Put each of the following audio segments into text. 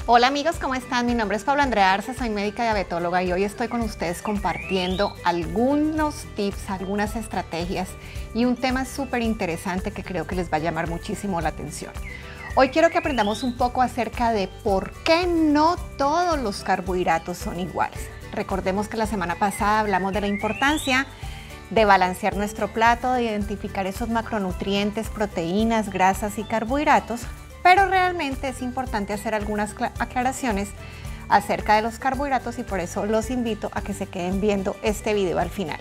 Hola amigos, ¿cómo están? Mi nombre es Paula Andrea Arce, soy médica diabetóloga y hoy estoy con ustedes compartiendo algunos tips, algunas estrategias y un tema súper interesante que creo que les va a llamar muchísimo la atención. Hoy quiero que aprendamos un poco acerca de por qué no todos los carbohidratos son iguales. Recordemos que la semana pasada hablamos de la importancia de balancear nuestro plato, de identificar esos macronutrientes, proteínas, grasas y carbohidratos, pero realmente es importante hacer algunas aclaraciones acerca de los carbohidratos y por eso los invito a que se queden viendo este video al final.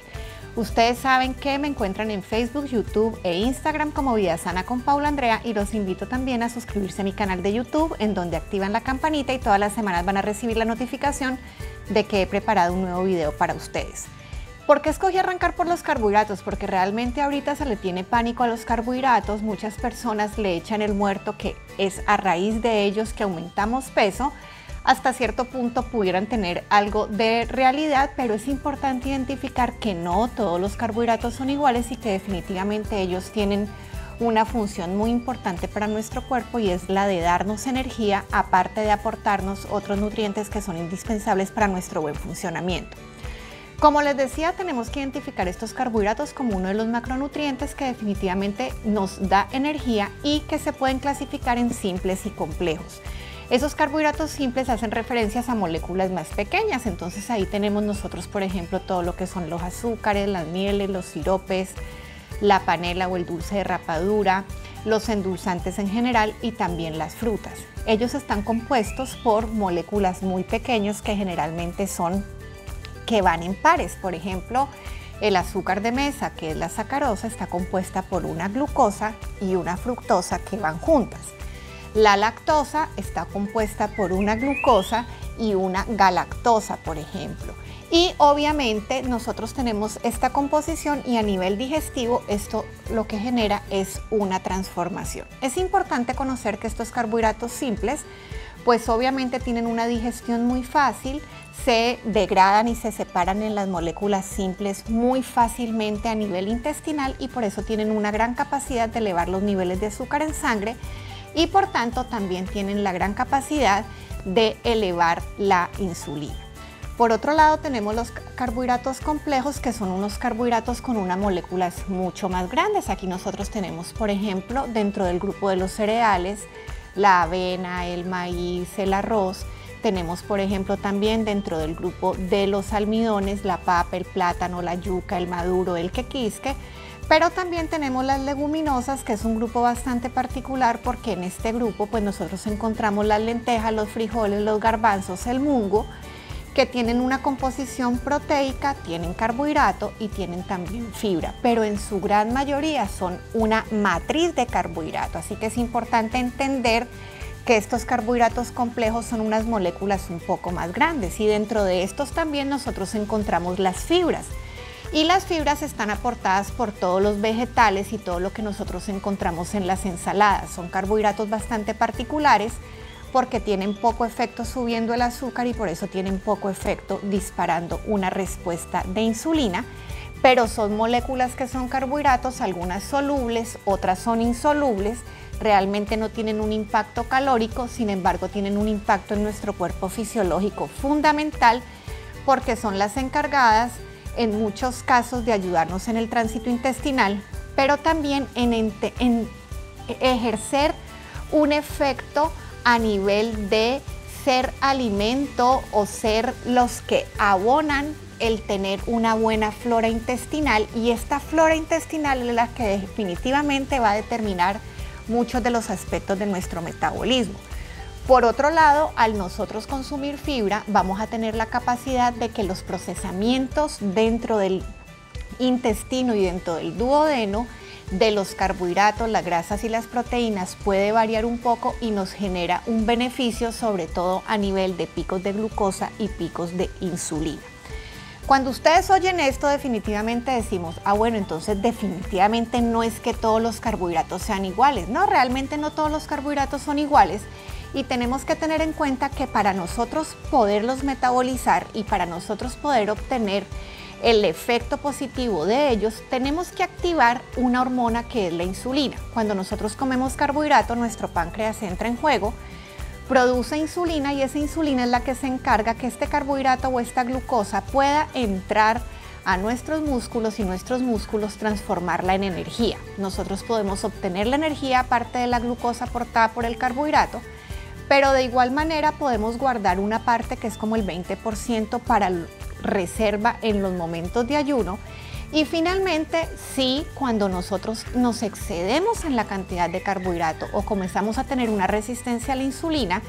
Ustedes saben que me encuentran en Facebook, YouTube e Instagram como Vida Sana con Paula Andrea y los invito también a suscribirse a mi canal de YouTube en donde activan la campanita y todas las semanas van a recibir la notificación de que he preparado un nuevo video para ustedes. ¿Por qué escogí arrancar por los carbohidratos? Porque realmente ahorita se le tiene pánico a los carbohidratos, muchas personas le echan el muerto que es a raíz de ellos que aumentamos peso, hasta cierto punto pudieran tener algo de realidad, pero es importante identificar que no todos los carbohidratos son iguales y que definitivamente ellos tienen una función muy importante para nuestro cuerpo y es la de darnos energía, aparte de aportarnos otros nutrientes que son indispensables para nuestro buen funcionamiento. Como les decía, tenemos que identificar estos carbohidratos como uno de los macronutrientes que definitivamente nos da energía y que se pueden clasificar en simples y complejos. Esos carbohidratos simples hacen referencias a moléculas más pequeñas, entonces ahí tenemos nosotros, por ejemplo, todo lo que son los azúcares, las mieles, los siropes, la panela o el dulce de rapadura, los endulzantes en general y también las frutas. Ellos están compuestos por moléculas muy pequeñas que generalmente que van en pares. Por ejemplo, el azúcar de mesa, que es la sacarosa, está compuesta por una glucosa y una fructosa que van juntas. La lactosa está compuesta por una glucosa y una galactosa, por ejemplo. Y obviamente nosotros tenemos esta composición y a nivel digestivo esto lo que genera es una transformación. Es importante conocer que estos carbohidratos simples pues obviamente tienen una digestión muy fácil, se degradan y se separan en las moléculas simples muy fácilmente a nivel intestinal y por eso tienen una gran capacidad de elevar los niveles de azúcar en sangre y por tanto también tienen la gran capacidad de elevar la insulina. Por otro lado tenemos los carbohidratos complejos que son unos carbohidratos con unas moléculas mucho más grandes. Aquí nosotros tenemos por ejemplo dentro del grupo de los cereales, la avena, el maíz, el arroz. Tenemos por ejemplo también dentro del grupo de los almidones, la papa, el plátano, la yuca, el maduro, el quequisque. Pero también tenemos las leguminosas, que es un grupo bastante particular porque en este grupo pues nosotros encontramos las lentejas, los frijoles, los garbanzos, el mungo, que tienen una composición proteica, tienen carbohidrato y tienen también fibra, pero en su gran mayoría son una matriz de carbohidrato, así que es importante entender que estos carbohidratos complejos son unas moléculas un poco más grandes y dentro de estos también nosotros encontramos las fibras y las fibras están aportadas por todos los vegetales y todo lo que nosotros encontramos en las ensaladas, son carbohidratos bastante particulares porque tienen poco efecto subiendo el azúcar y por eso tienen poco efecto disparando una respuesta de insulina, pero son moléculas que son carbohidratos, algunas solubles, otras son insolubles, realmente no tienen un impacto calórico, sin embargo tienen un impacto en nuestro cuerpo fisiológico fundamental porque son las encargadas en muchos casos de ayudarnos en el tránsito intestinal, pero también en ejercer un efecto a nivel de ser alimento o ser los que abonan el tener una buena flora intestinal y esta flora intestinal es la que definitivamente va a determinar muchos de los aspectos de nuestro metabolismo. Por otro lado, al nosotros consumir fibra vamos a tener la capacidad de que los procesamientos dentro del intestino y dentro del duodeno de los carbohidratos, las grasas y las proteínas puede variar un poco y nos genera un beneficio sobre todo a nivel de picos de glucosa y picos de insulina. Cuando ustedes oyen esto definitivamente decimos, bueno, entonces definitivamente no es que todos los carbohidratos sean iguales. No, realmente no todos los carbohidratos son iguales y tenemos que tener en cuenta que para nosotros poderlos metabolizar y para nosotros poder obtener el efecto positivo de ellos, tenemos que activar una hormona que es la insulina. Cuando nosotros comemos carbohidratos, nuestro páncreas entra en juego produce insulina y esa insulina es la que se encarga que este carbohidrato o esta glucosa pueda entrar a nuestros músculos y nuestros músculos transformarla en energía. Nosotros podemos obtener la energía aparte de la glucosa aportada por el carbohidrato, pero de igual manera podemos guardar una parte que es como el 20% para reserva en los momentos de ayuno. Y finalmente, sí, cuando nosotros nos excedemos en la cantidad de carbohidrato o comenzamos a tener una resistencia a la insulina,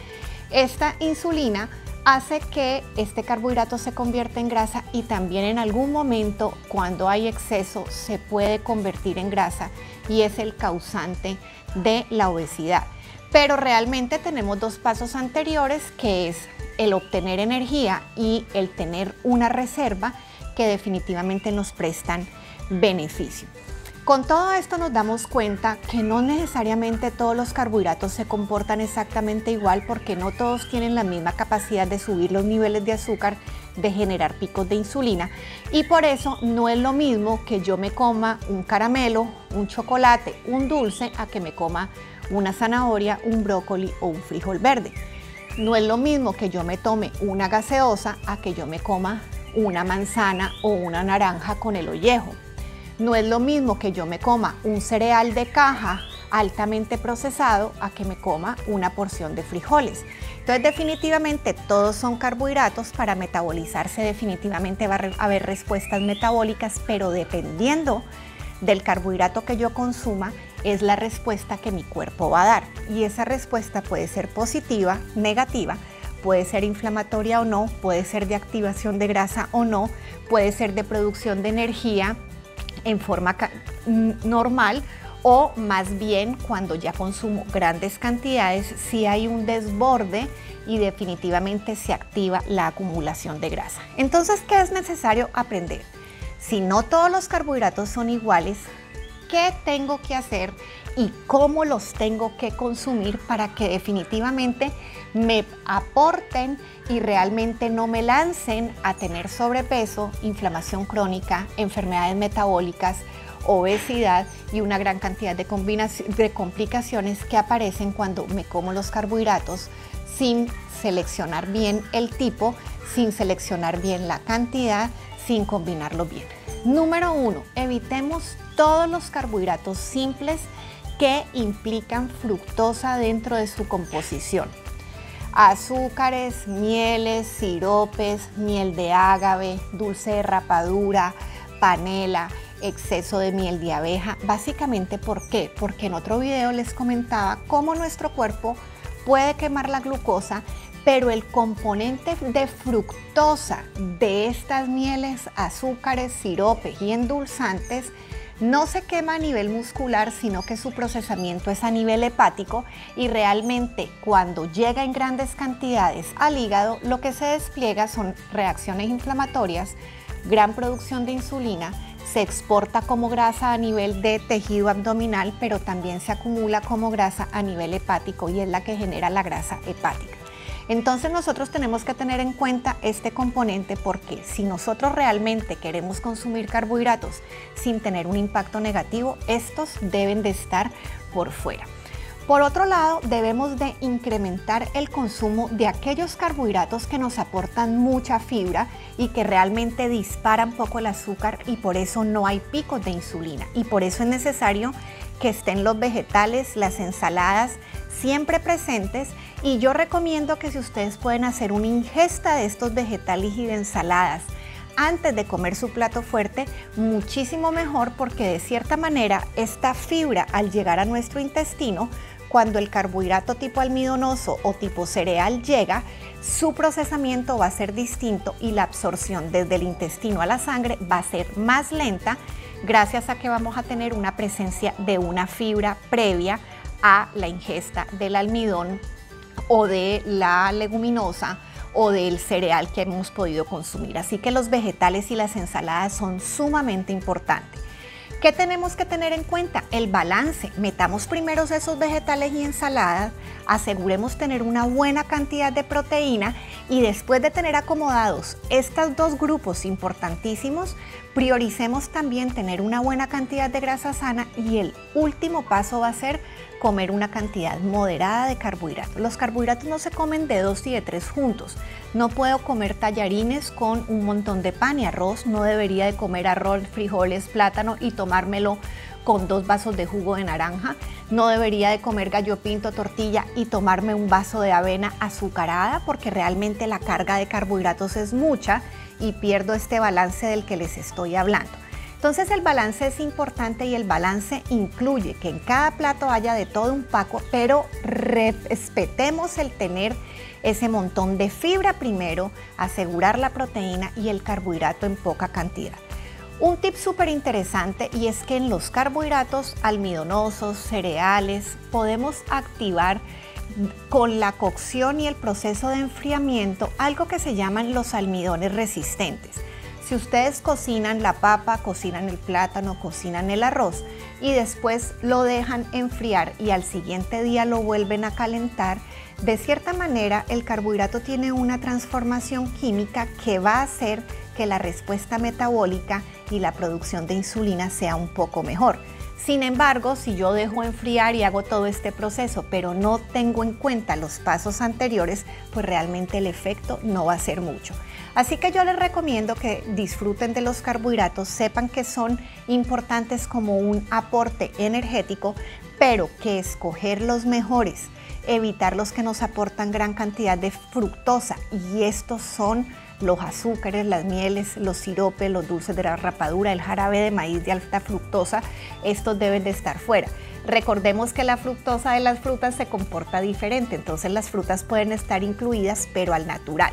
esta insulina hace que este carbohidrato se convierta en grasa y también en algún momento, cuando hay exceso, se puede convertir en grasa y es el causante de la obesidad. Pero realmente tenemos dos pasos anteriores, que es el obtener energía y el tener una reserva que definitivamente nos prestan beneficio. Con todo esto nos damos cuenta que no necesariamente todos los carbohidratos se comportan exactamente igual, porque no todos tienen la misma capacidad de subir los niveles de azúcar, de generar picos de insulina, y por eso no es lo mismo que yo me coma un caramelo, un chocolate, un dulce, a que me coma una zanahoria, un brócoli o un frijol verde. No es lo mismo que yo me tome una gaseosa a que yo me coma una manzana o una naranja con el ollejo. No es lo mismo que yo me coma un cereal de caja altamente procesado a que me coma una porción de frijoles. Entonces definitivamente todos son carbohidratos. Para metabolizarse definitivamente va a haber respuestas metabólicas, pero dependiendo del carbohidrato que yo consuma es la respuesta que mi cuerpo va a dar, y esa respuesta puede ser positiva, negativa, puede ser inflamatoria o no, puede ser de activación de grasa o no, puede ser de producción de energía en forma normal, o más bien cuando ya consumo grandes cantidades, sí hay un desborde y definitivamente se activa la acumulación de grasa. Entonces, ¿qué es necesario aprender? Si no todos los carbohidratos son iguales, ¿qué tengo que hacer y cómo los tengo que consumir para que definitivamente me aporten y realmente no me lancen a tener sobrepeso, inflamación crónica, enfermedades metabólicas, obesidad y una gran cantidad de complicaciones que aparecen cuando me como los carbohidratos sin seleccionar bien el tipo, sin seleccionar bien la cantidad, sin combinarlo bien? Número 1, evitemos todos los carbohidratos simples que implican fructosa dentro de su composición. Azúcares, mieles, siropes, miel de ágave, dulce de rapadura, panela, exceso de miel de abeja. Básicamente, ¿por qué? Porque en otro video les comentaba cómo nuestro cuerpo puede quemar la glucosa, pero el componente de fructosa de estas mieles, azúcares, siropes y endulzantes no se quema a nivel muscular, sino que su procesamiento es a nivel hepático, y realmente cuando llega en grandes cantidades al hígado, lo que se despliega son reacciones inflamatorias, gran producción de insulina, se exporta como grasa a nivel de tejido abdominal, pero también se acumula como grasa a nivel hepático y es la que genera la grasa hepática. Entonces nosotros tenemos que tener en cuenta este componente, porque si nosotros realmente queremos consumir carbohidratos sin tener un impacto negativo, estos deben de estar por fuera. Por otro lado, debemos de incrementar el consumo de aquellos carbohidratos que nos aportan mucha fibra y que realmente disparan poco el azúcar, y por eso no hay picos de insulina, y por eso es necesario que estén los vegetales, las ensaladas siempre presentes. Y yo recomiendo que si ustedes pueden hacer una ingesta de estos vegetales y de ensaladas antes de comer su plato fuerte, muchísimo mejor, porque de cierta manera esta fibra, al llegar a nuestro intestino, cuando el carbohidrato tipo almidonoso o tipo cereal llega, su procesamiento va a ser distinto y la absorción desde el intestino a la sangre va a ser más lenta, gracias a que vamos a tener una presencia de una fibra previa a la ingesta del almidón o de la leguminosa o del cereal que hemos podido consumir. Así que los vegetales y las ensaladas son sumamente importantes. ¿Qué tenemos que tener en cuenta? El balance. Metamos primero esos vegetales y ensaladas, aseguremos tener una buena cantidad de proteína y después de tener acomodados estos dos grupos importantísimos, prioricemos también tener una buena cantidad de grasa sana y el último paso va a ser comer una cantidad moderada de carbohidratos. Los carbohidratos no se comen de 2 y de 3 juntos. No puedo comer tallarines con un montón de pan y arroz, no debería de comer arroz, frijoles, plátano y tomármelo con 2 vasos de jugo de naranja. No debería de comer gallo pinto, tortilla y tomarme un vaso de avena azucarada porque realmente la carga de carbohidratos es mucha y pierdo este balance del que les estoy hablando. Entonces el balance es importante y el balance incluye que en cada plato haya de todo un poco, pero respetemos el tener ese montón de fibra primero, asegurar la proteína y el carbohidrato en poca cantidad. Un tip súper interesante y es que en los carbohidratos almidonosos, cereales, podemos activar con la cocción y el proceso de enfriamiento algo que se llaman los almidones resistentes. Si ustedes cocinan la papa, cocinan el plátano, cocinan el arroz y después lo dejan enfriar y al siguiente día lo vuelven a calentar, de cierta manera el carbohidrato tiene una transformación química que va a hacer que la respuesta metabólica y la producción de insulina sea un poco mejor. Sin embargo, si yo dejo enfriar y hago todo este proceso, pero no tengo en cuenta los pasos anteriores, pues realmente el efecto no va a ser mucho. Así que yo les recomiendo que disfruten de los carbohidratos, sepan que son importantes como un aporte energético, pero que escoger los mejores, evitar los que nos aportan gran cantidad de fructosa, y estos son los azúcares, las mieles, los siropes, los dulces de la rapadura, el jarabe de maíz de alta fructosa, estos deben de estar fuera. Recordemos que la fructosa de las frutas se comporta diferente, entonces las frutas pueden estar incluidas, pero al natural.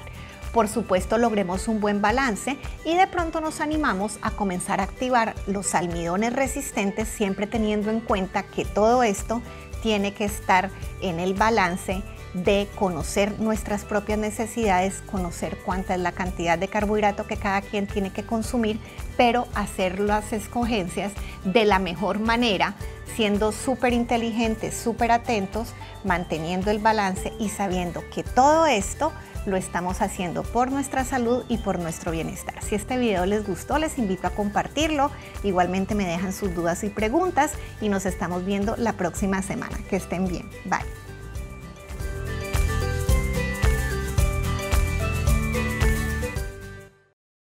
Por supuesto, logremos un buen balance y de pronto nos animamos a comenzar a activar los almidones resistentes, siempre teniendo en cuenta que todo esto tiene que estar en el balance de conocer nuestras propias necesidades, conocer cuánta es la cantidad de carbohidrato que cada quien tiene que consumir, pero hacer las escogencias de la mejor manera, siendo súper inteligentes, súper atentos, manteniendo el balance y sabiendo que todo esto lo estamos haciendo por nuestra salud y por nuestro bienestar. Si este video les gustó, les invito a compartirlo. Igualmente me dejan sus dudas y preguntas y nos estamos viendo la próxima semana. Que estén bien. Bye.